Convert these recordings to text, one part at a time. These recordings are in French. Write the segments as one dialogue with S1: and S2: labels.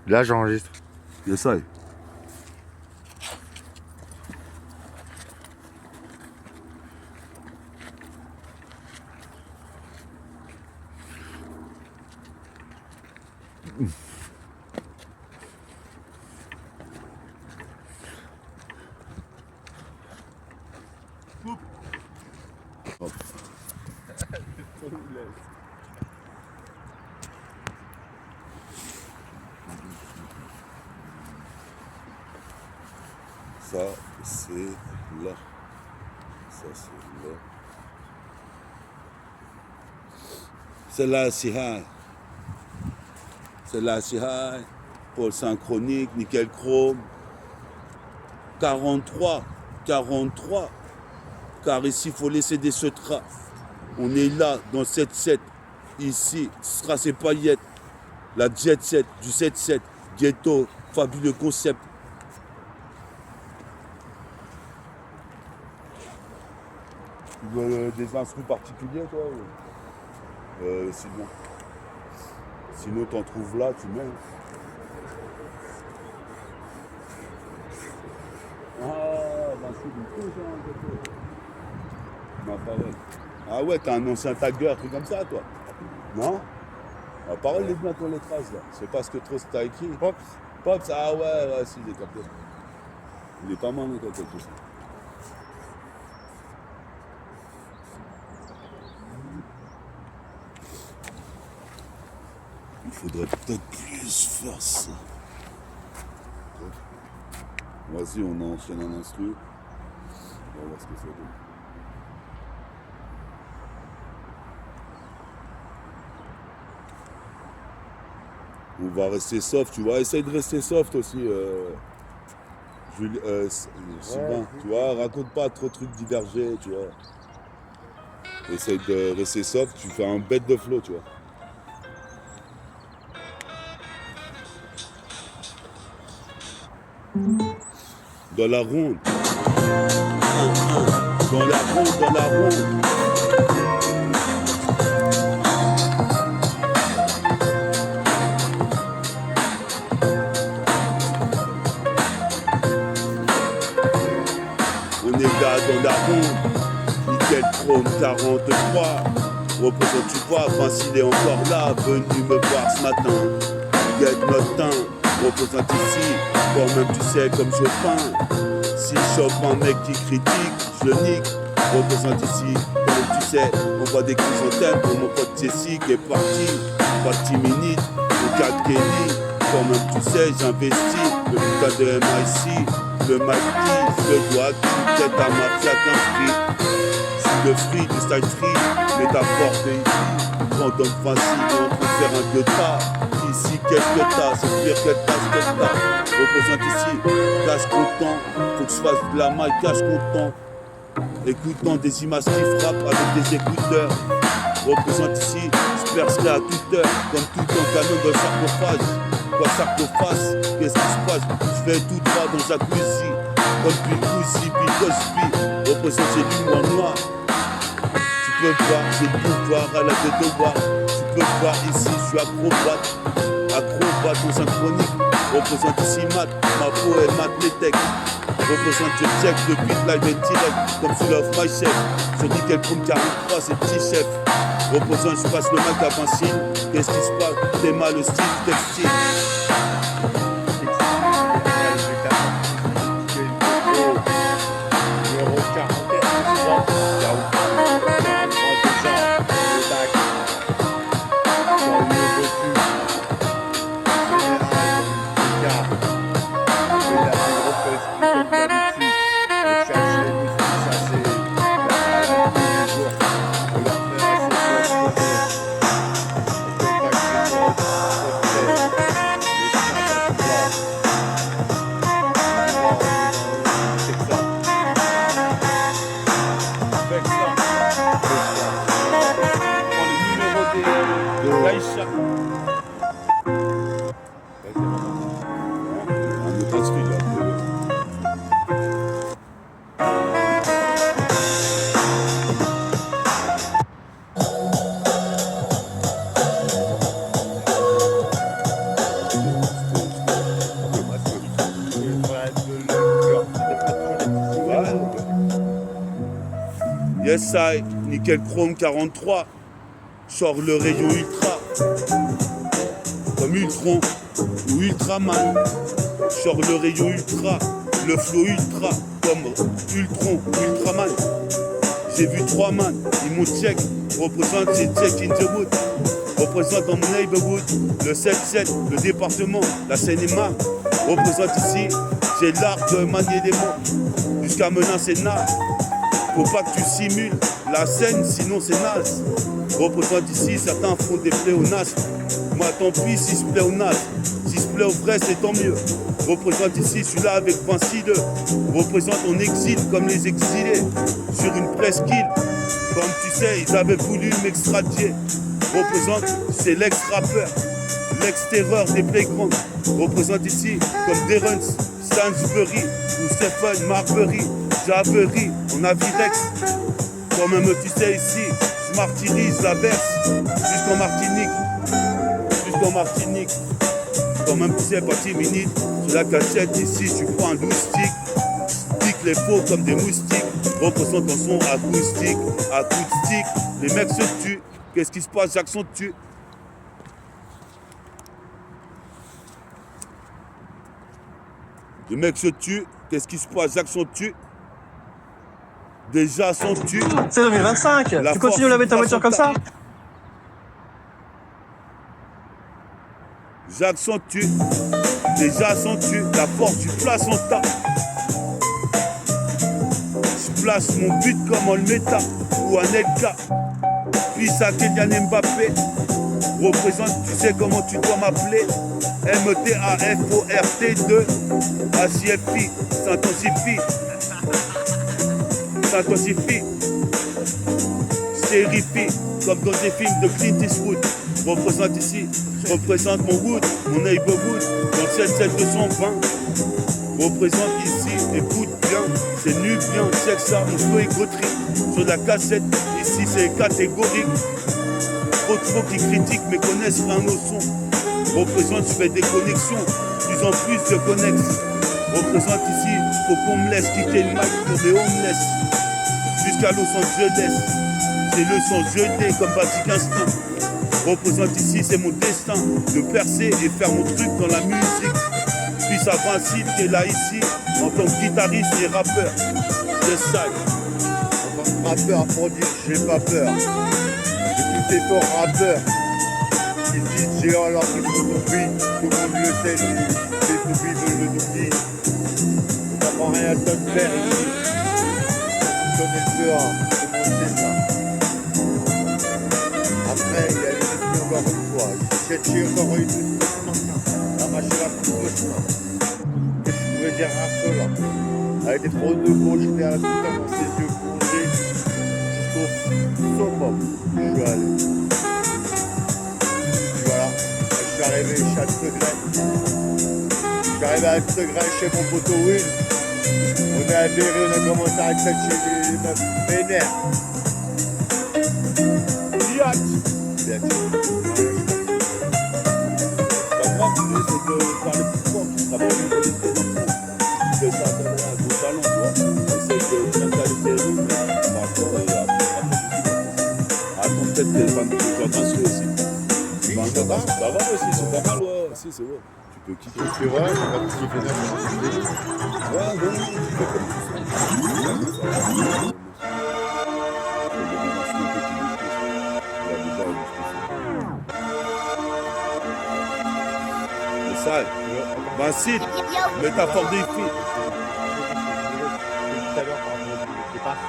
S1: Là, j'enregistre.
S2: Essaye. Ça, c'est là. Ça, c'est là. C'est là, c'est high. C'est là, c'est high. Pôle synchronique, nickel chrome. 43. 43. Car ici, il faut laisser des traces. On est là, dans 7-7. Ici, ce sera ses paillettes. La jet set, du 7-7. Ghetto, fabuleux concept. Tu veux des instruments particuliers, toi c'est bon. Sinon, t'en trouves là, tu mets. Ah, l'instru du coup, ça, pareil. Ah ouais, t'es un ancien tagueur, un truc comme ça, toi. Non? Ah, parole, les bien les traces, là. C'est parce que trop c'est écrit. Pops. Pops, ah ouais, si, j'ai capté. Il est pas mal, tout ça. Il faudrait peut-être plus faire ça. Vas-y, on enchaîne un instru. On va voir ce que ça donne. On va rester soft, tu vois. Essaye de rester soft aussi. Sylvain, tu vois. Raconte pas trop de trucs divergés, tu vois. Essaye de rester soft, tu fais un bête de flow, tu vois. Dans la ronde. Dans la ronde, dans la ronde. On est là dans la ronde. Nickel chrome 43. Représente, tu vois, Vinci est encore là. Venu me voir ce matin. Get notre teint. Représente ici. Toi-même tu sais comme Chopin. Si je chope un mec qui critique, je le nique. Représente ici, comme tu sais, on voit des chrysanthèmes pour mon pote Jessie qui est parti. Pas de 10 minutes, au 4 Kelly. Toi-même tu sais, j'investis le putain de MIC. Le Mighty, je dois tête à ma Fiat inscrit. Si le fruit du style free, métaphore de ici. Random principe, on peut faire un guetta. Ici, qu'est-ce que t'as? C'est pire que t'as, ce que t'as. Représente ici, cache content. Faut que je fasse de la maille, cache content. Écoutant des images qui frappent avec des écouteurs. Représente ici, je percerai à toute heure. Comme tout en canon de sarcophage. Quoi sarcophage, qu'est-ce qui se passe? Je fais tout droit dans un jacuzzi. Comme Picouzi, Picosby. Représente chez lui en noir. Tu peux voir, j'ai le pouvoir à la tête de voir. Tu peux voir ici, je suis acrobate. Acrobate en synchronique. Représente ici mat, ma peau est mat les textes. Représente je check le beat live et direct. Comme sous l'off my chef. Sur nickel chrome 43, c'est petit chef. Représente, je passe le mic à Vincile. Qu'est-ce qui se passe? T'es mal le style textile. Yes, I, nickel chrome 43. Sors le rayon ultra. Comme Ultron ou Ultraman. Sors le rayon ultra. Le flow ultra. Comme Ultron ou Ultraman. J'ai vu 3 man, ils m'ont check. Représente, c'est check in the wood. Représente dans mon neighborhood. Le 7-7, le département, la Seine-et-Marne. Représente ici, j'ai l'art de manier des mots. Jusqu'à menacer naze. Faut pas que tu simules la scène, sinon c'est naze. Représente ici, certains font des pléonasmes. Moi tant pis si je plais au naze. Si je plais au vrai, c'est tant mieux. Représente ici, je suis là avec Vinci 2. Représente en exil comme les exilés. Sur une presqu'île, comme tu sais, ils avaient voulu m'extradier. Représente, c'est l'ex-rappeur, l'ex-terreur des playgrounds. Représente ici comme Derrence, Stansbury ou Stephen Marbury, Javery, on a Virex. Quand même tu sais ici, je martyrise la berce, jusqu'en Martinique. Quand même tu sais, pas timide, sur la cachette ici, je prends un loustique. Pique les faux comme des moustiques. Représente un son acoustique. Les mecs se tuent. Qu'est-ce qui se passe? J'accentue. Les mecs se tuent. Qu'est-ce qui se passe? J'accentue. Déjà s'entue.
S1: C'est 2025. Tu continues à laver ta voiture comme ça?
S2: J'accentue. Déjà s'entue. La force du place en tas. Je place mon but comme en le méta ou un LK. Puis ça Kylian Mbappé. Représente, tu sais comment tu dois m'appeler. METAFORT2 ACFI. S'intensifie. Stérifie. Comme dans des films de Clint Eastwood. Représente ici. Représente mon wood, mon neighborhood. Dans le 77220. Représente ici. Écoute bien. C'est nul bien. Check ça. Mon flow est gauterie. Sur la cassette. Ici c'est catégorique. Trop qui critiquent mais connaissent rien au son. Représente, je fais des connexions. Plus en plus je connecte. Représente ici, faut qu'on me laisse quitter le mic pour des homeless. Jusqu'à Los Angeles. J'ai le sang jeté comme Basic Instinct. Représente ici, c'est mon destin de percer et faire mon truc dans la musique. Puis ça Vincile qui est là ici en tant que guitariste et rappeur. Yes, side.
S3: En tant que rappeur pour dire j'ai pas peur. J'ai tout fort rappeur. Ils disent géant alors qu'ils font tout prix. Tout le monde le sait, les toupies veulent le double. On n'apprend rien à ton père ici. On connaît le peur, tout le monde sait ça. Après, il y a les encore une fois. J'ai cherché encore une la machine à cauchemar. Qu'est-ce que je pouvais dire à cela? Avec des trop de gauche, j'étais à la putain dans ses yeux plongés jusqu'au summum. Je suis allé. Voilà, je suis arrivé chez Alpegray. Je suis arrivé à Alpegray chez mon poteau Will. On est avéré, on a commencé à accepter chez les meufs vénères. Bien sûr.
S2: Pas grave, tu essaies de parler plus fort, tu travailles avec les téléphons. Tu fais ça à gros talent, tu vois. Essaye de t'installer tes rues, mais d'accord, et après, attends, peut-être qu'elle va me faire danser aussi.
S3: Oui, ça va.
S2: Ça va aussi, c'est pas mal, ouais. Si, c'est vrai. Tu peux quitter.
S3: C'est vrai, c'est pas tout ce qui fait d'accord.
S2: Ouais, bon, tu fais comme tu fais. Ça, Vincile, métaphore des filles.
S3: Tout à l'heure, par rapport au départ.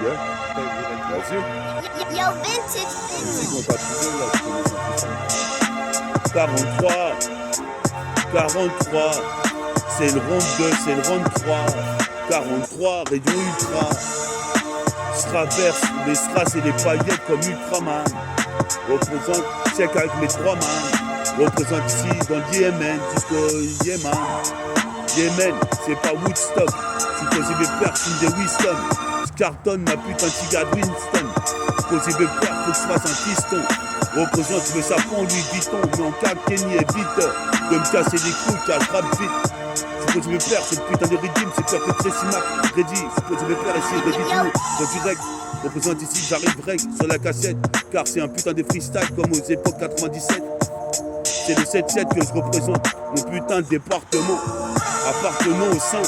S2: Bien. Vas-y.
S4: Yo, vintage.
S2: C'est qu'on t'a trouvé là. 43. C'est le round 2, c'est le round 3. 43, rayon ultra. Je traverse les strass et les paillettes comme Ultraman. Représente, check avec mes 3 mains. Représente ici dans le Yémen jusqu'au Yémen. Yémen, c'est pas Woodstock. Je suis posé mes perches des Winston. Je cartonne ma putain de cigare Winston. supposé me perdre, faut que je fasse un piston. Représente le sapon, lui dit-on, mais en cas Kenny évite de me casser les couilles car je rappe vite. Supposé me perdre, c'est le putain de rythme, c'est peur que Tracy Mac, Reddy, supposé me perdre ici, Reddy tout, en direct. Représente ici, j'arrive break sur la cassette, car c'est un putain de freestyle comme aux époques 97. C'est le 7-7 que je représente, mon putain de département, appartenant au sein.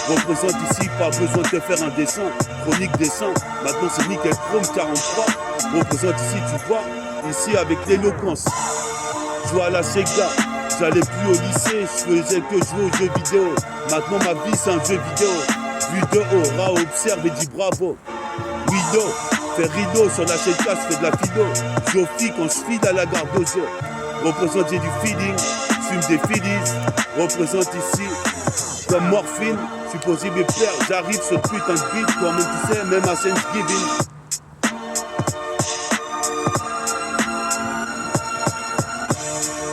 S2: Représente ici, pas besoin de te faire un dessin, chronique dessin, maintenant c'est nickel chrome 43. Représente ici, tu vois, ici avec l'éloquence. Je joue à la Sega, j'allais plus au lycée, je faisais que jouer aux jeux vidéo. Maintenant ma vie c'est un jeu vidéo, vu de haut, Ra observe et dit bravo. Wido, fait rideau sur la Sega, je fais de la fido. Jofi quand je file à la gare d'Ozo. Représente j'ai du feeling, fume des Phillies. Représente ici comme morphine, supposé mes pères, j'arrive sur putain de beat, toi-même tu sais, même à Thanksgiving.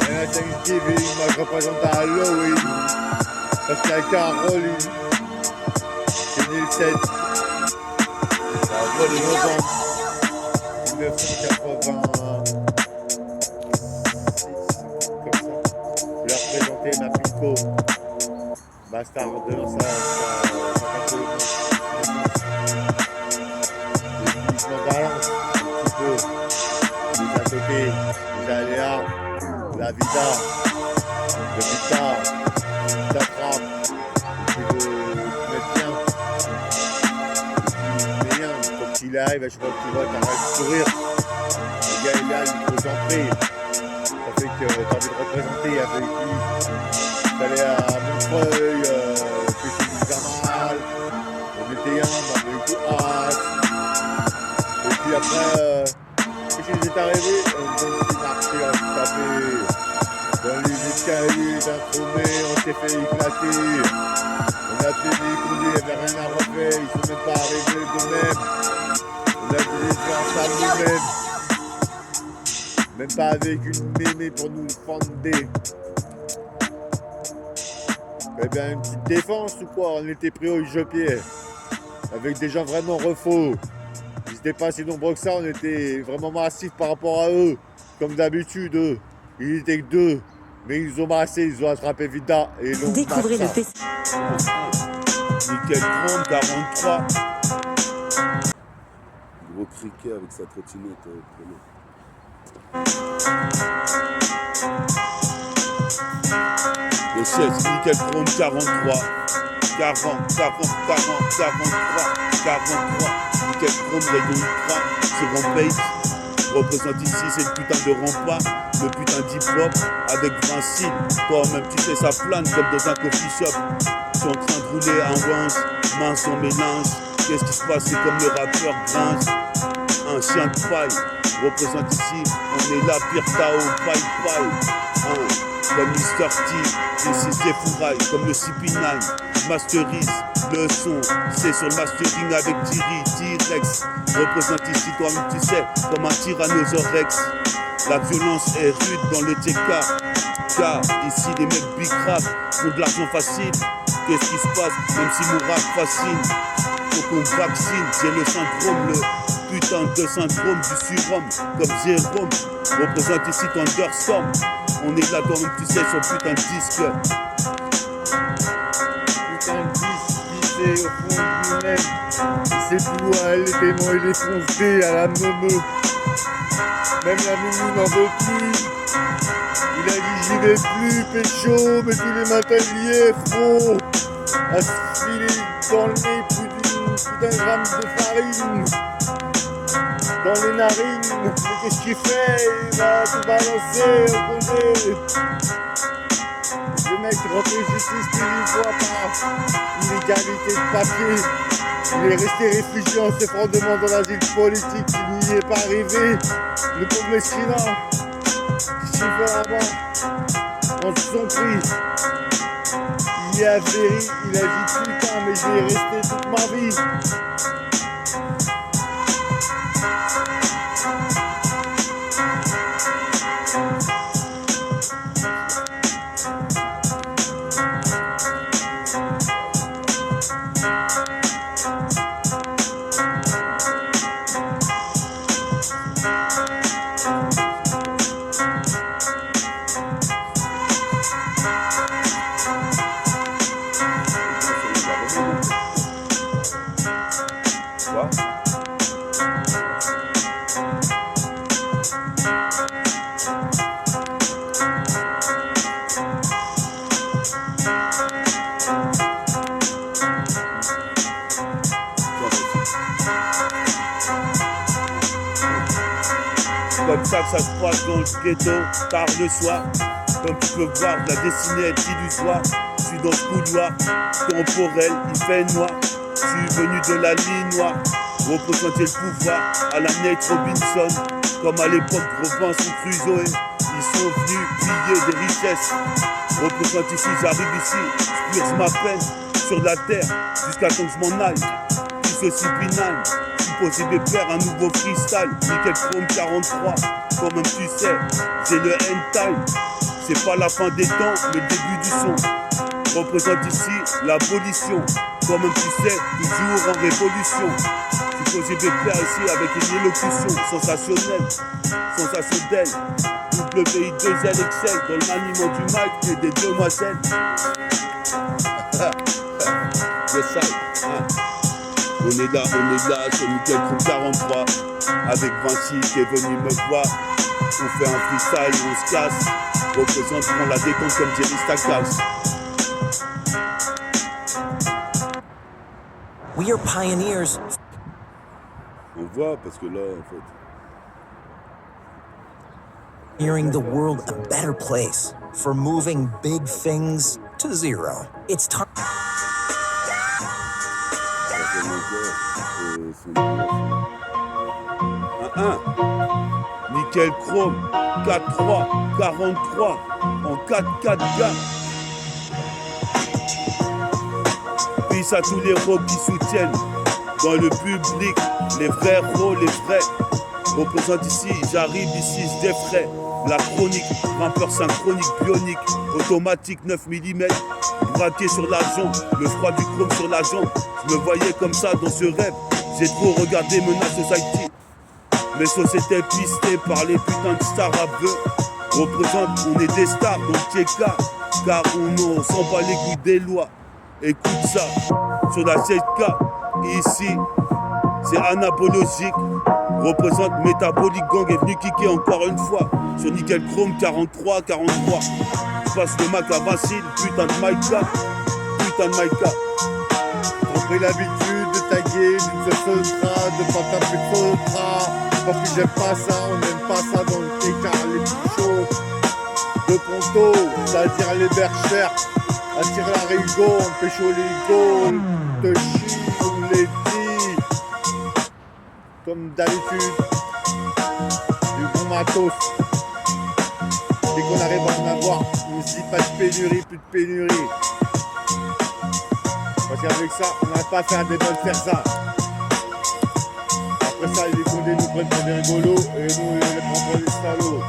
S3: Et à Thanksgiving, moi je représente à Halloween, parce qu'il y a Caroline, c'est né le 7 novembre 1986, comme ça. Je vais représenter ma Pico. Bastardeur, ça fait et puis je m'en balance un petit peu. Les à côté, les aléas, la vida, le guitare, la trappe, et puis de mettre bien. Et puis rien, quand il arrive, je crois que tu vois, t'arrêtes de sourire. Le gars il est là, il faut entrer. Ça fait que t'as envie de représenter avec lui. T'allais à Montreuil, PC du Zamal, on était un, on avait eu tout hâte. Et puis après, qu'est-ce qui est arrivé? On s'est marché, on s'est tapé dans les escaliers d'un trôné, on s'est fait éclater. On a fait des coups, il n'y avait rien à refaire, ils sont même pas arrivés de même. On a fait des gens nous-mêmes, même pas avec une mémé pour nous fonder. Eh bien, une petite défense ou quoi? On était pris au jeu-pied avec des gens vraiment refaux. Ils n'étaient pas si nombreux que ça, on était vraiment massifs par rapport à eux. Comme d'habitude, eux. Ils étaient que deux. Mais ils ont massé, ils ont attrapé Vida et l'ont
S4: Découvrez le PC.
S2: Nickel Chrome 43. Gros criquet avec sa trottinette. Le 16, Nickel Chrome 43. 43. Nickel Chrome rayon ultra. Sur Rampage. Représente ici, c'est le putain de rempart. Le putain d'hip-hop avec Vincile. Toi-même tu sais ça plane comme dans un coffee shop. Je suis en train de rouler un Wins, mince en mélange. Qu'est-ce qui se passe? C'est comme le rappeur Gringe. Un chien de paille. Représente ici, on est là, pire Tao, paille. Comme Mr. T, ici c'est fourraille, comme le CP9, masterise le son, c'est sur le mastering avec T-Rex, représente ici toi-même tu sais, comme un tyrannosaure-rex, la violence est rude dans le TK, car ici les mecs big rap font de l'argent facile, qu'est-ce qui se passe, même si mon rap fascine, faut qu'on vaccine, j'ai le syndrome, le putain de syndrome du surhomme, comme Jérôme, représente ici Thunderstorm. On est là quand même, tu sais, sur putain de disque.
S3: Putain de disque qui sait au fond de lui-même. Il sait plus où aller tellement il est foncé à la meumeu. Même la meumeu n'en veut plus. Il a dit j'y vais plus, pécho, mais tous les matins il y est faux. À se filer dans le nez plus d'un gramme de farine. Dans les narines, mais qu'est-ce qu'il fait? Il va tout balancer au condé. Le mec rentre en justice, puis il voit par inégalité de papier. Il est resté réfugié en s'effondrement dans l'asile politique, il n'y est pas arrivé. Le pauvre Messina, qui s'y fait là-bas, en son prix. Il a véri, il a dit putain, mais j'y ai resté toute ma vie.
S2: Comme ça que ça se passe dans le ghetto, tard le soir. Comme tu peux voir, la destinée est illusoire. Je suis dans ce couloir temporel, il fait noir. Je suis venu de la ligne noire, représenter le pouvoir à la Nate Robinson. Comme à l'époque Robinson Crusoe, ils sont venus piller des richesses. Représente ici, j'arrive ici, je purge ma peine sur la terre jusqu'à temps que je m'en aille. Tous aussi pinal, supposé de faire un nouveau freestyle. Nickel Chrome 43, quand même tu sais, c'est le end time. C'est pas la fin des temps, le début du son. Représente ici l'abolition, quand même tu sais, toujours en révolution. Supposé de faire ici avec une élocution sensationnelle, sensationnelle. WI2L Excel dans le maniement du mic et des demoiselles. Yes, I. On est là sur Nickel Chrome 43 avec Vinci qui est venu me voir. On fait un freestyle, on se casse. Représenteront la détente comme Jerry Stackhouse.
S4: We are pioneers.
S2: On voit parce que là, en fait.
S4: Hearing the world a better place for moving big things to zero. It's time.
S2: Nickel Chrome 4-3, 43 en 4-4 gamme. Peace à tous les robes qui soutiennent dans le public les vrais rôles, les vrais. Représente ici, j'arrive ici, je défrais. La chronique, rappeur synchronique, bionique, automatique 9 mm, braqué sur la jambe, le froid du chrome sur la jambe. Je me voyais comme ça dans ce rêve, j'ai trop regardé Menace Society. Mes sociétés pistées par les putains de stars à bœufs. Représente, on est des stars dans le TK, car on s'en bat les couilles des lois. Écoute ça, sur la 7K, ici, c'est anabologique. Représente Métabolique Gang est venu kicker encore une fois sur Nickel Chrome 43. Je passe le Mac à Vincile, putain de Maïka.
S3: J'ai pris l'habitude de taguer, d'une se feutra, de pas taper feutra. Parce que j'aime pas ça, on n'aime pas ça dans le TK, les petits chauds. De Ponto, c'est-à-dire les bergers, attire la rigo, on pécho les gaules, te chie, on les dit. Comme d'habitude, du bon matos. Dès qu'on arrive à en avoir, on se dit pas de pénurie, plus de pénurie. Parce qu'avec ça, on n'arrive pas à faire des bonnes faire ça. Après ça, les condés nous prennent pour des rigolos et nous, on les prend pour des salauds.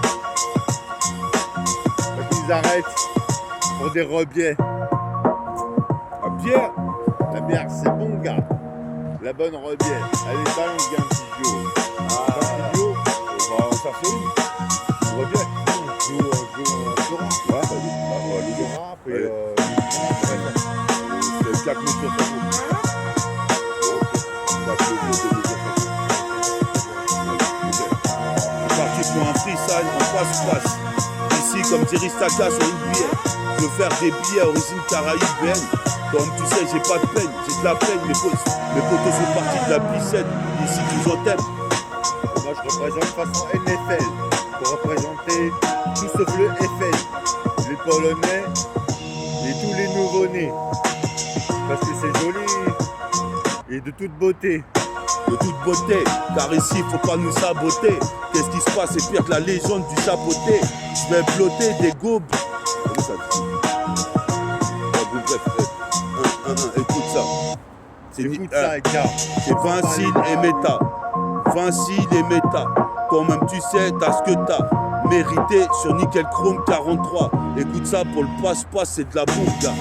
S3: Parce qu'ils arrêtent pour des rebiais.
S2: À bière.
S3: La bière, c'est bon, gars. La bonne rebière. Allez, balance, gain, un petit duo. Un petit duo.
S2: On va en faire une rebière.
S3: On joue un Florent.
S2: Ouais, vas-y.
S3: Après,
S2: c'est 4 minutes sur 5 minutes. Je suis parti pour un freestyle en face-face. Ici, comme Jerry Stackhouse sur une bière. Je veux faire des billets origine caraïbéenne. Comme tu sais, j'ai pas de peine, j'ai de la peine. Mes potos sont partis de la piscine. Ici, tous en t'aiment.
S3: moi, je représente façon NFL. Pour représenter tout sauf le FL. Les Polonais et tous les nouveau-nés. Parce que c'est joli et de toute beauté.
S2: De toute beauté, car ici faut pas nous saboter. Qu'est-ce qui se passe, c'est pire que la légende du chapeauté. Je vais flotter des gobes. Comment ça dit? Bref, écoute ça.
S3: Écoute ça, gars.
S2: C'est Vincile et Méta. Vincile et Méta. Toi-même tu sais, t'as ce que t'as mérité sur Nickel Chrome 43. Écoute ça, pour le passe-passe, c'est de la bombe, gars.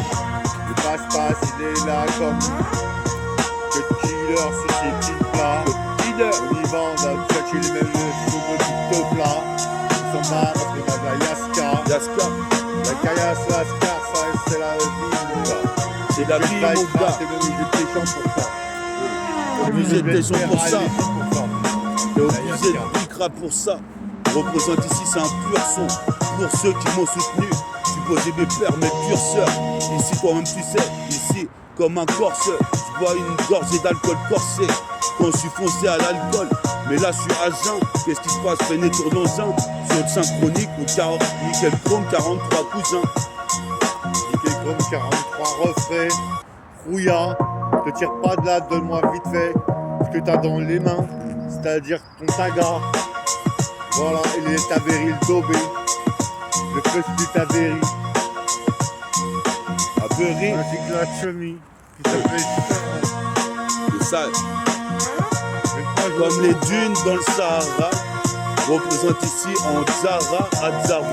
S3: Le passe-passe, il est là comme le killer sur ses petits plats.
S2: Leader.
S3: On y vend, on a cherché les mêmes de plats. Ils sont marres parce qu'on a de la Yaska.
S2: Yaska.
S3: La caillasse, la Yaska, ça c'est la vie, mon gars.
S2: C'est la vie, mon gars.
S3: T'es obligé de tes champs pour ça.
S2: Obligé de tes champs pour ça. T'es obligé
S3: Yaska.
S2: de bicra pour ça. Représente ici, c'est un pur son. Pour ceux qui m'ont soutenu, supposé mes pères, mes purs sœurs. Ici, toi-même, tu sais, ici, comme un corse, je bois une gorgée d'alcool corsé. Quand je suis foncé à l'alcool, Mais là, je suis à jeun. Qu'est-ce qui se passe? Freiné tourne en zin. Sur le synchronique, ou nickel chrome, 43 cousins.
S3: Nickel Chrome 43 refraits, rouilla, te tire pas de là, donne-moi vite fait ce que t'as dans les mains, c'est-à-dire ton taga. Voilà, et les Tavéry, le Dobé, le feu du Tavéry,
S2: Avery,
S3: ainsi que la chenille, qui s'appelle différent.
S2: c'est ça. Comme les dunes dans le Sahara, représente ici en Zara, à Zaro,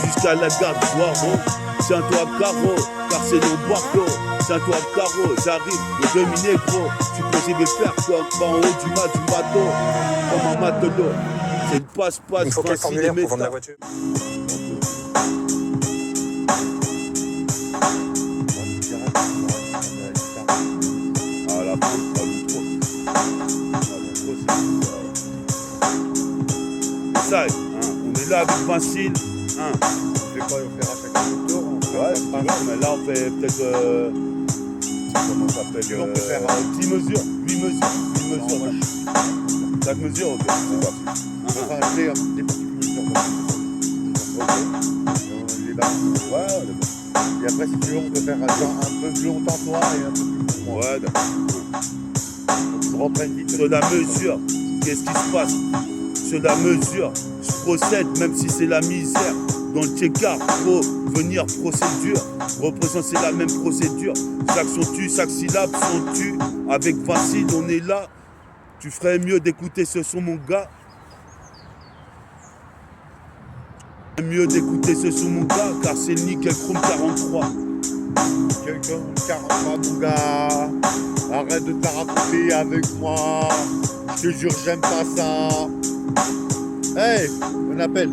S2: jusqu'à la gare de Boiron. Tiens-toi carreau, car c'est le Boireau. Tiens-toi carreau, j'arrive, le demi-négro. Tu posais mes pères comme en haut du bateau, comme un matelot. C'est une passe-passe,
S1: Il faut quel
S2: Vinci, les
S1: formulaire pour vendre la
S2: méta.
S1: voiture?
S2: À la fin, pas le trop. C'est ça, hein, on est là avec Vincile. Hein.
S3: Je vais pas le faire à chaque tour, on fait
S2: Ouais,
S3: un
S2: si tu
S3: pas-
S2: veux, mais là on fait peut-être comment ça s'appelle,
S3: On peut faire
S2: 10 mesures, 8 mesures, 8
S3: Non, moi,
S2: mesures. 4 mesures, ok, c'est parti.
S3: Enfin, des petites mesures. Les bases.
S2: Ouais, d'accord.
S3: Et après, si tu veux, on peut faire un peu plus longtemps toi et un peu plus pour moi.
S2: Ouais, d'accord.
S3: Je reprenne vite.
S2: Sur la mesure, qu'est-ce qui se passe? Sur la mesure, je procède même si c'est la misère. Dans le check-up, faut venir procédure. Représente, c'est la même procédure. Chaque son tue, chaque syllabe son tue. Avec Vincile, on est là. Tu ferais mieux d'écouter ce son, mon gars. Mieux d'écouter ce son, mon gars, car c'est le Nickel Chrome 43.
S3: Quelqu'un 43 mon gars. Arrête de te la raconter avec moi. Je te jure, j'aime pas ça. Hey, on appelle.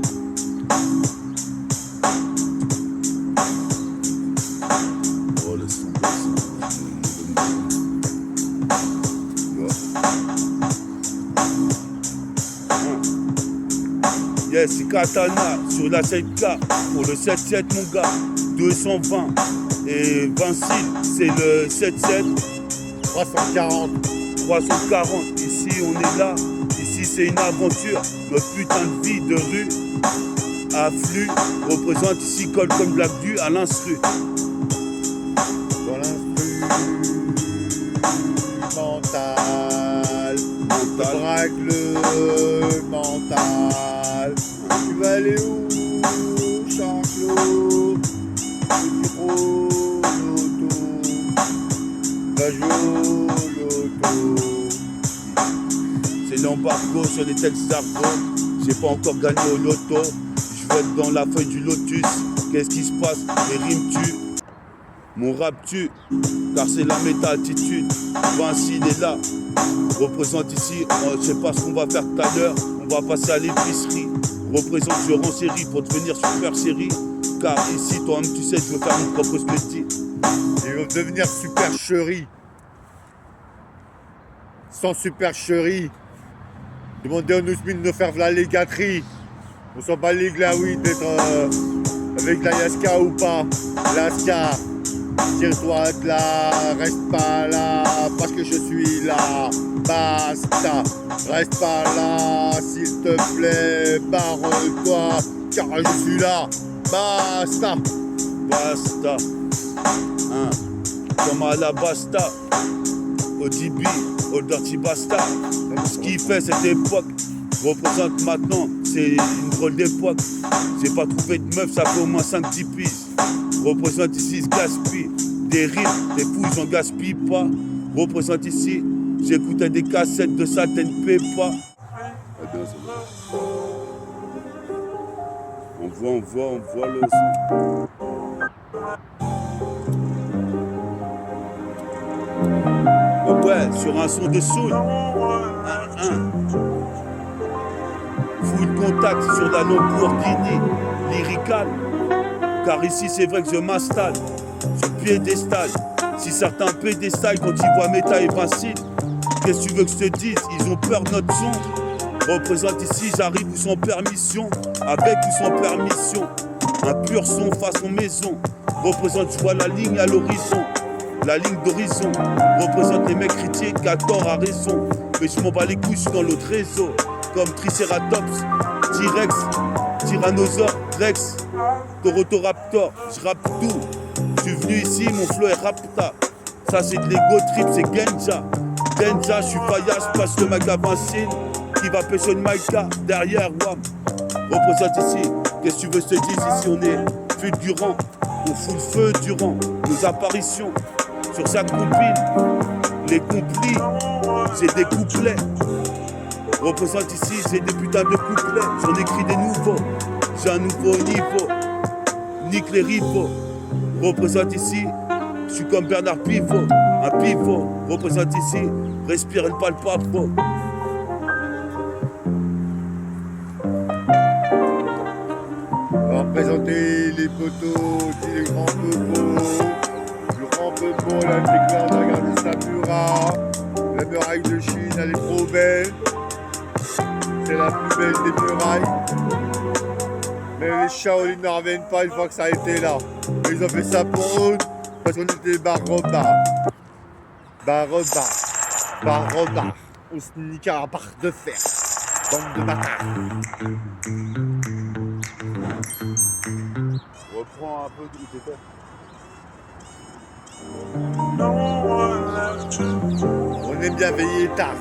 S2: Oh, laisse tomber ça. Yes, c'est Katana sur la 7K pour le 7-7 mon gars, 220. Et Vincile, c'est le 7-7,
S3: 340.
S2: 340. Ici, on est là. Ici, c'est une aventure. Notre putain de vie de rue. Afflux représente ici colle comme Black Du à l'instru.
S3: Dans l'instrumental.
S2: Mental.
S3: Braque le mental. Tu vas aller où, Charclos? Tu roules l'auto. Va jouer au loto.
S2: C'est l'embargo sur les textes argot. J'ai pas encore gagné au loto. Je veux être dans la feuille du lotus. Qu'est-ce qui se passe? Les rimes tuent. Mon rap tue. Car c'est la méta-attitude. Vincile est là. Représente ici. Je sais pas ce qu'on va faire tout à l'heure. On va passer à l'épicerie. Représente, je rends série pour devenir super série. Car ici, toi-même, tu sais, je veux faire mon propre métier.
S3: Ils vont devenir supercherie. Sans supercherie. Demandez à Ousmane de faire la légaterie. On s'en bat les glaouis d'être avec la Yaska ou pas. Yaska, tire-toi de là, reste pas là, parce que je suis là. Basta, reste pas là, s'il te plaît, barre-toi, car je suis là. Basta.
S2: Basta. Hein. Comme à la Basta. ODB, Old Dirty Basta. Ce qu'il fait cette époque représente maintenant, c'est une drôle d'époque. J'ai pas trouvé de meuf, ça fait au moins 5-10 piges. Représente ici, se gaspille. Des rimes, des fous, j'en gaspille pas. Représente ici, j'écoutais des cassettes de Satin Pepa. On voit le son. Ouais, sur un son de soul. Full contact sur la Lamborghini lyrical. Car ici c'est vrai que je m'installe sur piédestal. Si certains pédestallent quand ils voient Méta et Vincile, qu'est-ce que tu veux que je te dise? Ils ont peur de notre son. Représente ici, j'arrive sans permission, avec ou sans permission. Un pur son façon maison. Représente, je vois la ligne à l'horizon. La ligne d'horizon représente les mecs critiques à tort, à raison. Mais je m'en bats les couilles, je suis dans l'autre réseau. Comme Triceratops, T-Rex, Tyrannosaure, Rex, Torotoraptor, je rappe tout. Je suis venu ici, mon flow est rapta. Ça c'est de l'ego trip, c'est Genja. Genja, je suis paillage, passe le mec à Vincine qui va pêcher une maïka derrière, wam. Représente ici, qu'est-ce que tu veux que je te dise? Ici on est fulgurant, on fout le feu durant nos apparitions. Sur sa compile, les complis, j'ai des couplets. Représente ici, j'ai des putains de couplets. J'en écris des nouveaux, j'ai un nouveau niveau. Nique les rivaux. Représente ici, je suis comme Bernard Pivot, un pivot. Représente ici, respire et ne parle pas trop.
S3: On va présenter les poteaux, les grands pepos. Le grand pepo, la déclare de la gare de Sakura. La muraille de Chine, elle est trop belle. C'est la plus belle des murailles. Mais les Shaolin ne reviennent pas une fois que ça a été là. Ils ont fait ça pour eux, parce qu'on était baroba. On se nique à la barre de fer. Bande de bâtards. Reprends un peu d'où t'étais. On aime bien veiller tard.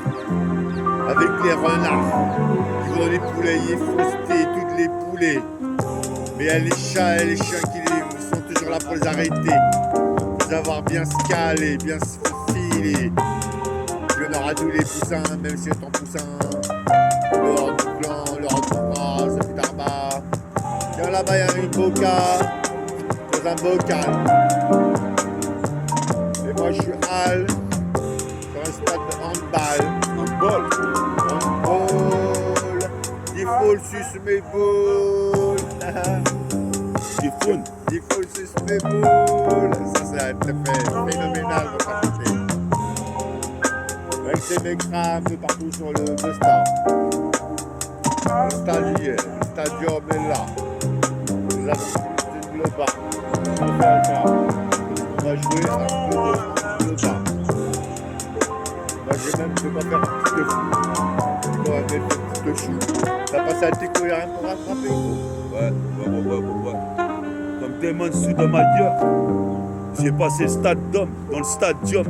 S3: Avec les renards. Qui vont les poulailler, fauster toutes les poulets. Mais il y a les chats et les chiens qui sont toujours là pour les arrêter. Pour les avoir bien scalés, bien faufilés. Puis on aura tous les poussins, même si c'est en poussin. Dehors du plan, on le retrouvera, ça fait d'arba. Tiens là-bas, il y a une boca. Dans un bocal. Et moi je suis Al. Sur un stade de handball.
S2: Handball.
S3: Handball. Il faut le suce mes boules.
S2: J'ai faune.
S3: Il faut le suce mes boules. Ça c'est un effet phénoménal dans sa côté. Avec ses mecs un peu partout sur le stade. Le stade y est. Le stadium est là. Nous avons le bas. On va jouer un peu de bas. Moi j'ai même peux pas faire un petit de fou. Tu vas mettre un petit de chou. T'as passé à tes couilles, rien pour rattraper.
S2: Ouais. Comme Damon sous de ma gueule. J'ai passé le stade d'homme dans le stadium.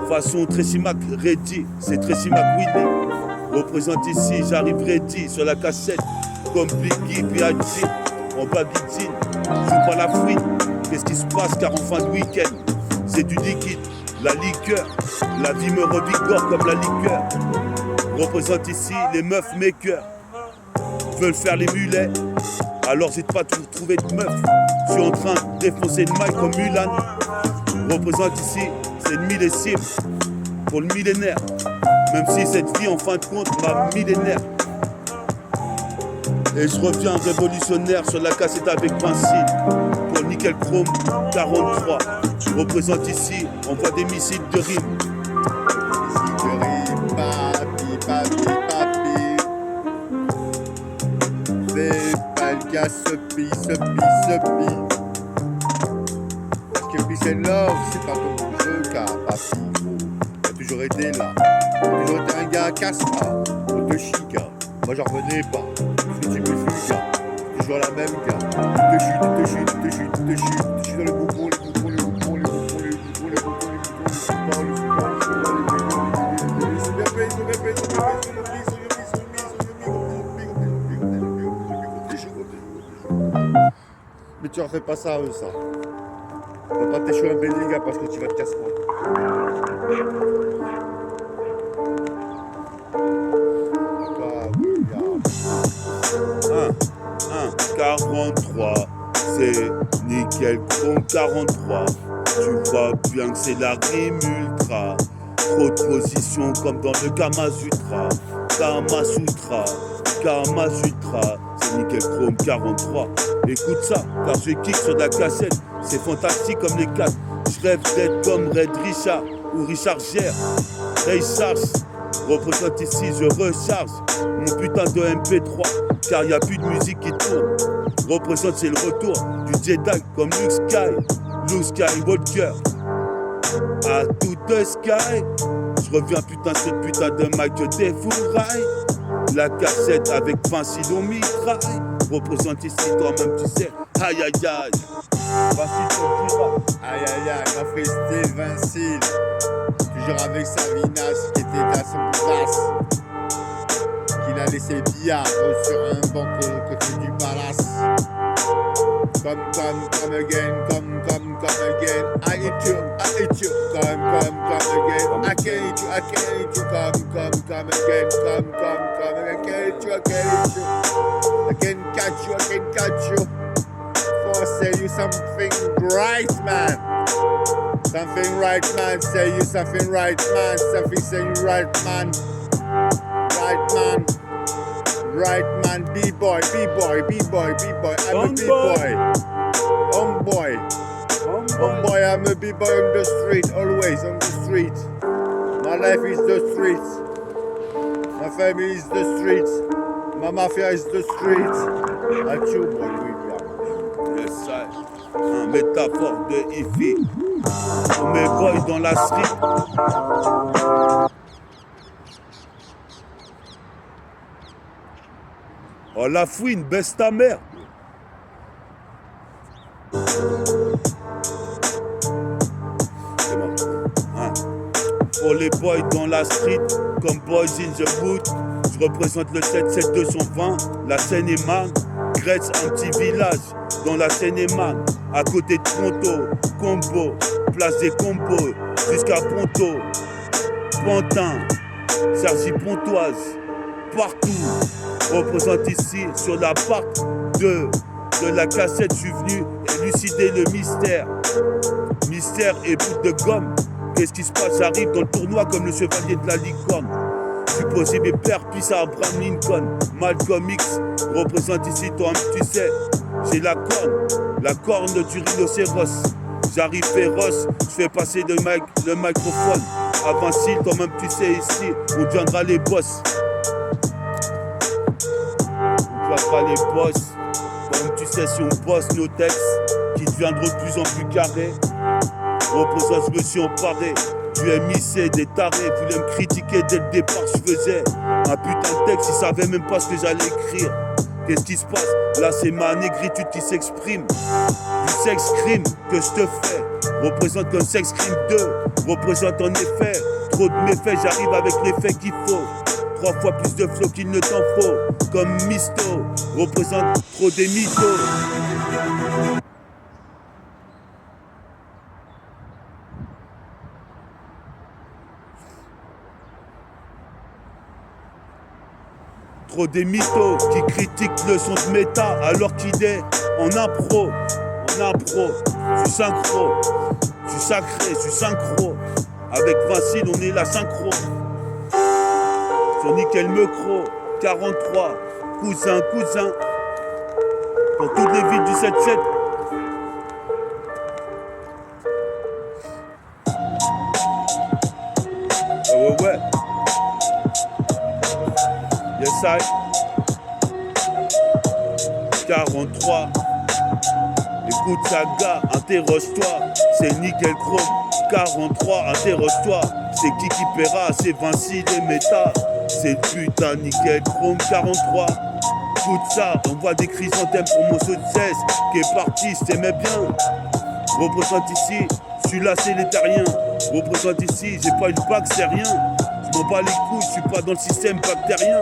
S2: Façon Tracy McReady, c'est Tracy McWilly. Représente ici, j'arrive ready sur la cassette. Comme Biggie, B.I.G. en babitine. Joue pas la fruite. Qu'est-ce qui se passe car en fin de week-end c'est du liquide, la liqueur. La vie me revigore comme la liqueur. Représente ici les meufs makers. Veulent faire les mulets. Alors j'ai pas trouvé de meuf. Je suis en train de défoncer une maille comme Mulan. Représente ici, c'est une millésime pour le millénaire. Même si cette vie en fin de compte m'a millénaire. Et je reviens révolutionnaire sur la cassette avec Vincine. Pour Nickel Chrome 43. Représente ici, on voit des missiles de rime.
S3: Missiles de rime, papi. Fais pas le gars, se pille. Parce que Peace and Love, c'est pas ton jeu, car papi. T'as toujours été là. T'as toujours été un gars casse-pas. On te chie, gars. Moi j'en revenais pas. Parce que tu me fuis, gars. C'est toujours la même, gars. Tu te chutes dans le boubon, Mais tu refais pas ça à eux, ça. On va pas t'échouer un building, gars, parce que tu vas te casser.
S2: 43, c'est Nickel Chrome 43. Tu vois bien que c'est la rime ultra. Trop de positions comme dans le Kama Sutra. C'est Nickel Chrome 43. Écoute ça, car je kick sur la cassette. C'est fantastique comme les 4. Je rêve d'être comme Red Richard ou Richard Gere. Ray Charles représente ici, je recharge mon putain de MP3. Car y a plus de musique qui tourne. Représente, c'est le retour du Jedi comme Luke Skywalker. À toute Sky, Je reviens putain cette putain de mic que défouraille. La cassette avec Vinci l'on mitraille. Représente ici toi-même tu sais. Aïe aïe aïe. Vinci ton dira.
S3: Aïe aïe aïe, ma fait style Vincile. Toujours avec sa vinasse qui était à son place. Qu'il a laissé billard sur un banc côté du palace. Come again, come again. I hate you. Come again. I can't hate you. Come again. I can't hate you. I can catch you. For say you something right, man. Something right, man. Say you something right, man. Something say you right, man. Right, man. B-boy. I'm a B-boy. Homeboy, I'm a B-boy on the street. Always on the street. My life is the streets. My family is the streets. My mafia is the streets. At you, boy, William.
S2: Yes, sir. Un métaphore de Ifi. On met boy dans la street. Oh la fouine, baisse ta mère. C'est bon. Hein. Pour les boys dans la street, comme boys in the boot, je représente le 77220, la Seine-et-Marne, Gretz, un petit village dans la Seine-et-Marne, à côté de Ponto, Combo, place des combos, jusqu'à Ponto, Pantin, Sergi Pontoise, partout, représente ici sur la part de la cassette, je suis venu élucider le mystère. Mystère et bout de gomme. Qu'est-ce qui se passe? J'arrive dans le tournoi comme le chevalier de la licorne. Supposé mes pères, puis ça Abraham Lincoln. Malcolm X représente ici, toi tu sais. J'ai la corne du rhinocéros. J'arrive féroce, je fais passer le microphone. À Vincile, toi-même tu sais ici, on deviendra les boss. On deviendra les boss. Comme tu sais, si on bosse nos textes, qui deviendront de plus en plus carrés. Représente, je me suis emparé du MIC, des tarés, voulaient me critiquer dès le départ, je faisais un putain de texte, ils savaient même pas ce que j'allais écrire. Qu'est-ce qui se passe? Là c'est ma négritude qui s'exprime. Du sex crime que je te fais représente qu'un sex crime 2. Représente en effet trop de méfaits, j'arrive avec l'effet qu'il faut. 3 fois plus de flow qu'il ne t'en faut. Comme Misto, représente trop des mythos. Trop des mythos qui critiquent le son de méta alors qu'il est en impro. Je suis synchro, je suis sacré, je suis synchro. Avec Vincile, on est la synchro. Sur Nickel Mecro, 43, cousin. Pour toutes les villes du 7-7. Ouais. Yes, I. 43. Écoute Saga, interroge-toi. C'est Nickel Chrome. 43, interroge-toi. C'est qui paiera? C'est Vinci les méta. C'est le putain Nickel Chrome 43. Écoute ça, envoie des chrysanthèmes pour mon saut de 16 qui est parti, je t'aimais bien. Représente ici, celui-là c'est l'étarien. Représente ici, j'ai pas eu le bac, c'est rien. Je m'en bats les couilles, je suis pas dans le système bactérien.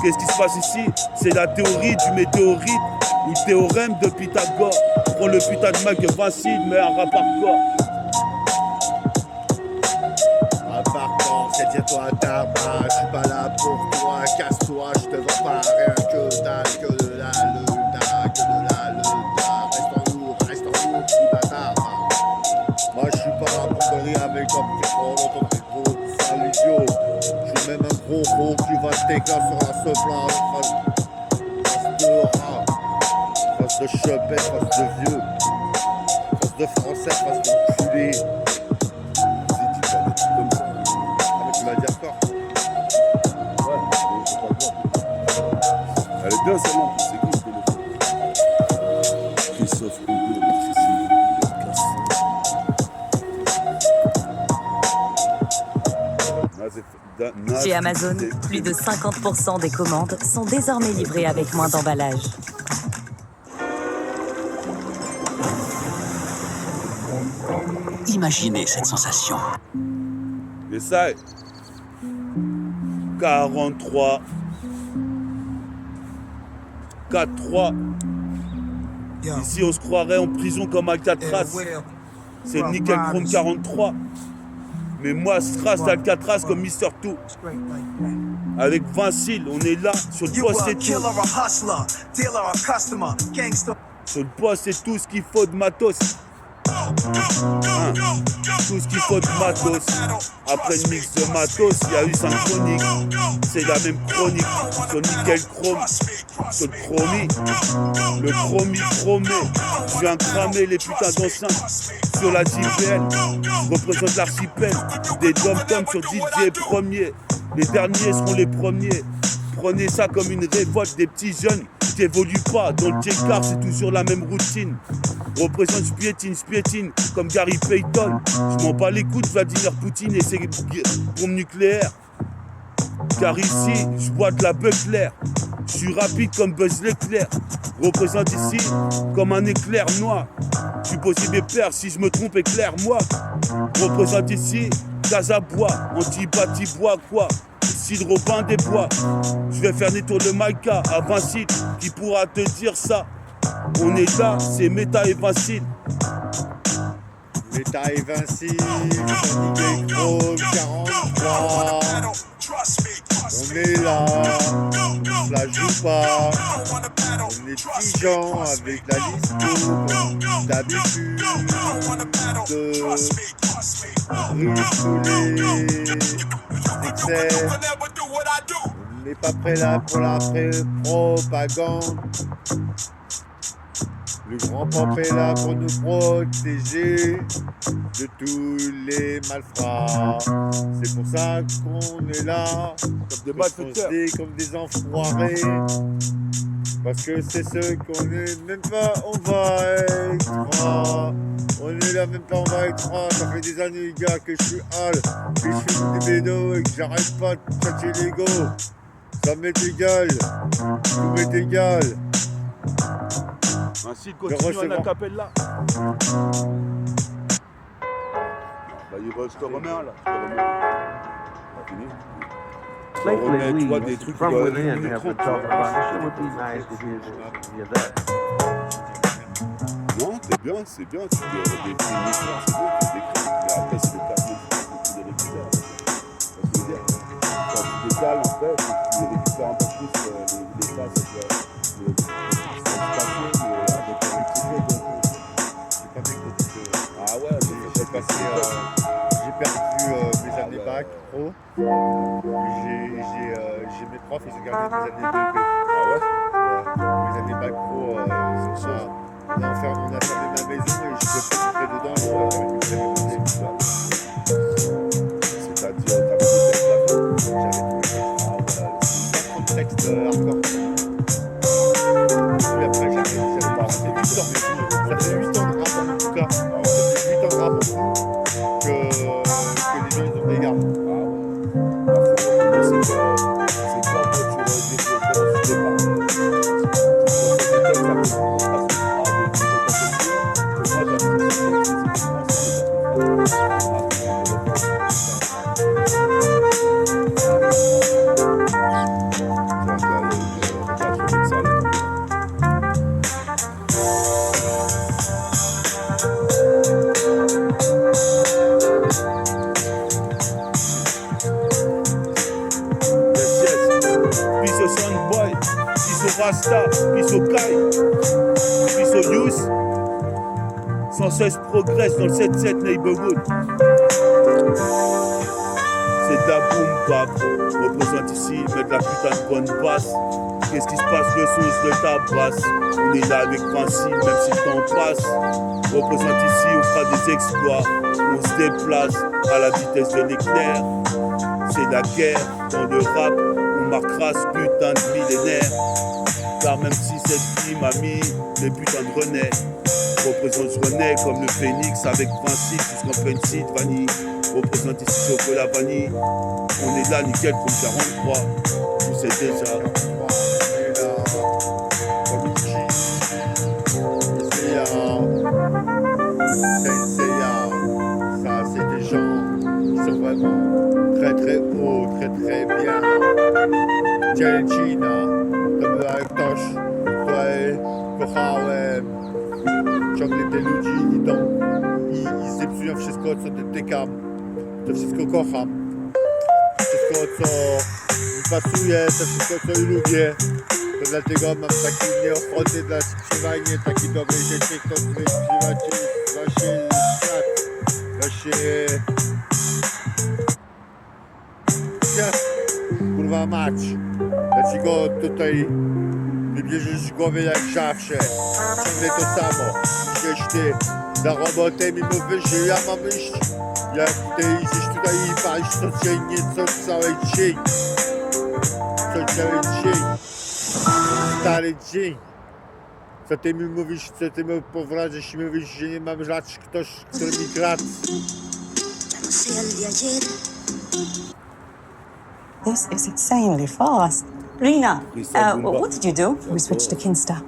S2: Qu'est-ce qui se passe ici? C'est la théorie du météorite ou le théorème de Pythagore. Prends le putain de mec de Vinci, mais un rap hardcore.
S3: C'est dire toi ta part, je suis pas là pour toi, casse-toi, je te vends pas rien que dalle, que de la reste en nous, petit bâtard. Moi je suis pas là pour conneries avec ton petit gros, sale idiot. Je suis même un gros qui va t'éclater sur la soplan, face de rat, face de chepet, face de vieux, face de français, face d'enculé. Tu vas dire quoi?
S2: Elle est bien seulement, c'est cool le téléphone. Christophe Congo,
S5: Chez Amazon, plus de 50% des commandes sont désormais livrées avec moins d'emballage.
S6: Imaginez cette sensation.
S2: Et ça, 43, 4-3. Ici, on se croirait en prison comme Alcatraz. C'est nickel chrome 43. Mais moi, Stras d'Alcatraz comme Mr. Two. Avec Vincile, on est là sur le poste et tout. Sur le poste et tout ce qu'il faut de matos. Tout ce qu'il faut de matos. Après le mix de matos, il y a eu synchronique. C'est la même chronique. Sur nickel chrome, sur le chromie. Le chromie promet. Je viens cramer les putains d'enceintes. Sur la JBL, je représente l'archipel. Des dom-toms sur DJ premier. Les derniers seront les premiers. Prenez ça comme une révolte des petits jeunes qui évoluent pas. Dans le J-Car, c'est toujours la même routine. Représente spiétine, comme Gary Payton. Je m'en bats les coups de Vladimir Poutine et ses bombes nucléaires. Car ici, je bois de la Buckler. Je suis rapide comme Buzz l'éclair. Représente ici comme un éclair noir. Je suis possible et père, si je me trompe, éclaire-moi. Représente ici Casabois, anti-batibois, quoi. Cidre Robin des Bois. Je vais faire des tours de Maïka à Vincile. Qui pourra te dire ça? On est là, c'est Méta et Vincile.
S3: Méta et Vincile, Nickel Chrome 43. On est là, on se la joue pas. On est tigeant avec la liste comme d'habitude. On brûle tous les excès. On n'est pas prêt là pour la propagande. Le grand pop est là pour nous protéger de tous les malfrats. C'est pour ça qu'on est là, comme des enfoirés. Parce que c'est ce qu'on est, même pas on va être. On est là, même pas on va être. Ça fait des années, les gars, que je suis hal, que je fais des bédos et que j'arrête pas de tchatcher l'ego. Ça m'est égal, tout m'est égal.
S2: Ainsi, continue en acapella. Bah, je te remets un là. T'as fini?
S7: Lately,
S2: tu vois,
S7: we,
S2: des trucs
S7: from
S2: qui
S7: within,
S2: doivent
S7: have been talking about this. It would be nice to hear that.
S2: Non, c'est bien, c'est bien. Tu décris une histoire, c'est bien, tu décris. Mais après, c'est des tableaux que tu les récupères. Ça veut dire, quand tu décales, en fait, tu les récupères un peu plus les phases. Ah ouais,
S3: j'ai perdu mes années bac pro. J'ai mes profs, ils ont gardé mes années de B.
S2: Ah ouais?
S3: Mes années bac pro, c'est ça. On a fermé ma maison et je peux pas rentrer dedans. Je
S2: c'est-à-dire, t'avais des textes là-bas?
S3: J'avais trop de textes hardcore. Et après, j'avais pas arrêté 8 ans. Ça fait 8 ans de rap en tout cas. Ça fait 8 ans de rap que les gens ils ont des gardes.
S2: C'est quoi quand tu développes Rasta, puis au Kai, puis au Youth, sans cesse progresse dans le 7-7 Neighborhood. C'est de la boom bap, représente ici, mettre la putain de bonne basse. Qu'est-ce qui se passe, le son de ta basse? On est là avec Vincile, même si le temps passe. Représente ici, on fera des exploits, on se déplace à la vitesse de l'éclair. C'est la guerre dans le rap, on marquera ce putain de millénaire. Car même si cette vie m'a mis les putains de René, représente je renais comme le phénix avec Vincile jusqu'en Pennsylvanie. représente ici Chocolat Vanille. On est là, nickel, comme 43. Vous savez déjà.
S3: Et là, Komichi, Senseiya, ça c'est des gens qui sont vraiment très très hauts, très très bien. Dzielcina, to była ktoś, który kochałem. Ciągle te ludzi idą i zepsują wszystko, co dotykam. To wszystko kocham. Wszystko, co mi pasuje, to wszystko, co lubię. To dlatego mam taki nieochoty dla śpiewania takiej dobrej rzeczy, kto śpiewa właśnie świat. Właśnie... Ja, kurwa mać. Dlaczego tutaj wybierzesz z głowy jak zawsze? Ciągle to samo. Idziesz ty za robotę i mówisz, że ja mam iść. Jak ty idziesz tutaj i palisz codziennie, co cały dzień. Co cały dzień. Stary dzień. Co ty mi mówisz, co ty mi powracasz i mówisz, że nie mam żadnych ktoś, który mi kradł.
S6: This is insanely fast. Rina, what did you do?
S8: We switched to Kinsta.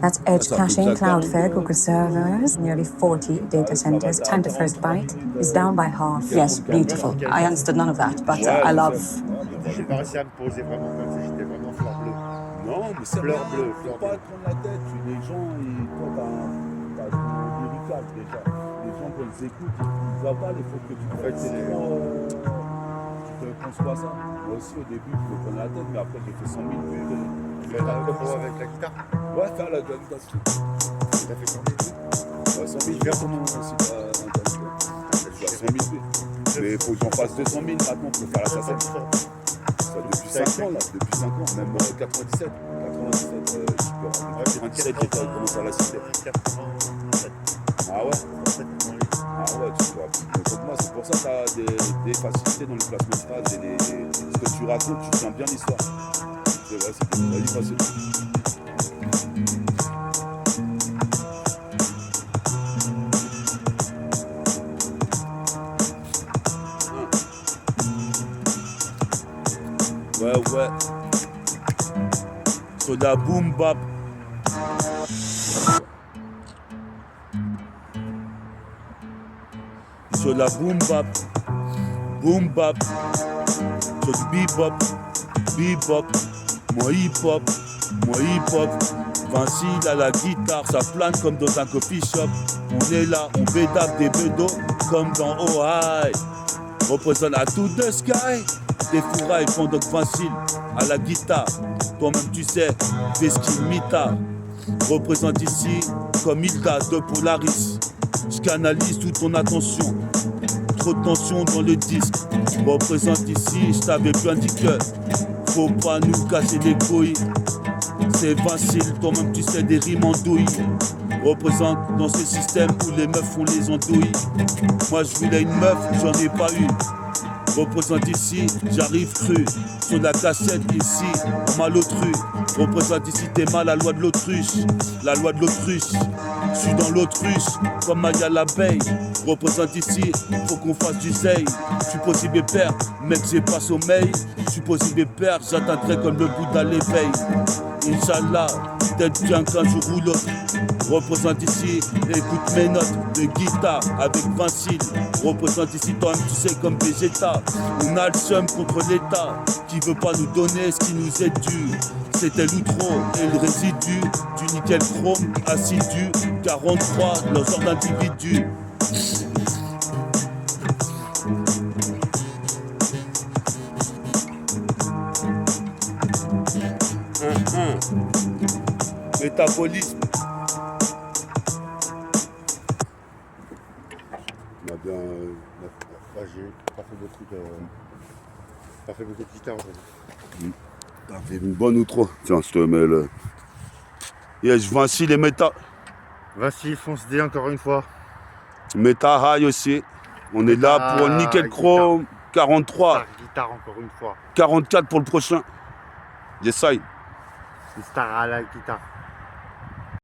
S8: That's edge
S2: That's up to
S8: caching,
S2: Jack
S8: Cloudflare,
S2: Down.
S8: Google servers, nearly 40 data centers. Time to first byte is down by half.
S6: Yes, beautiful. I understood none of that, but I love...
S3: J'ai pas réussi à me poser vraiment comme ça, j'étais vraiment fleur bleue.
S2: Non, mais c'est
S3: Fleur bleue,
S2: faut
S3: fleur
S2: pas
S3: bleue.
S2: te prendre la tête. Les gens, toi, t'as ton lyrical déjà. Les gens, quand ils écoutent, ils voient pas les fautes que tu fais. C'est trop. Tu te conçois ça. Moi aussi, au début, je me prenais la tête, mais après, j'ai fait 100 000 vues.
S3: Mais là, le pro avec la guitare,
S2: Ouais, faire la validation.
S3: t'as fait combien de vues?
S2: 100 000, vers ton nom aussi. Je suis à 100 000 vues. Mais il faut que j'en fasse 200 000 maintenant pour faire la cassette. Ça, depuis 5 ans, là. Depuis 5 ans. Même 97. 97, je peux rappeler. 97, j'ai commencé à la citer. Ah ouais? Ah ouais, tu vois. Donc moi, c'est pour ça que tu as des facilités dans le placement de phrases et ce que tu racontes, tu tiens bien l'histoire. C'est vrai, c'est bien. Vas-y, facile. Ouais. Sur la boom bap. Sur la boom bap. Boom bap. Sur du bebop. Bebop. Mon hip-hop. Vinci à la guitare, ça plane comme dans un coffee shop. On est là, on bédave des bédos comme dans Ohio. Représente à tout the sky. Des fourrailles pendant que Vincile à la guitare. Toi-même tu sais, fais ce qu'il m'ita. Représente ici comme Hilda de Polaris. Je canalise toute ton attention. Trop de tension dans le disque. Représente ici, je t'avais bien dit que faut pas nous casser les couilles. C'est Vincile, toi-même tu sais des rimes en douille. Représente dans ce système où les meufs font les andouilles. Moi je voulais une meuf, j'en ai pas eu. Représente ici, j'arrive cru. Sur la cassette ici, en malotru. Représente ici, t'es mal, la loi de l'autruche. La loi de l'autruche. Je suis dans l'autruche, comme Maya l'abeille. Représente ici, faut qu'on fasse du zeil. Je suis possible et père, mec j'ai pas sommeil. Je suis possible et père, j'atteindrai comme le Bouddha l'éveil. Inch'Allah, peut-être bien qu'un jour ou l'autre. Représente ici, écoute mes notes de guitare avec Vincile. Représente ici, toi-même tu sais comme Vegeta. On a le seum contre l'État qui veut pas nous donner ce qui nous est dû. C'était l'outro et le résidu du nickel chrome assidu. 43, leur genre d'individu. Métabolisme.
S3: On a bien... j'ai pas fait beaucoup de guitare aujourd'hui.
S2: T'as fait une bonne outro. Tiens, je te mets le... Yes, je vends ainsi les méta.
S3: Vinci, fonce D encore une fois.
S2: Méta high aussi. On est là pour nickel chrome. 43.
S3: Guitare encore une fois.
S2: 44 pour le prochain. J'essaye.
S3: Star à la guitare.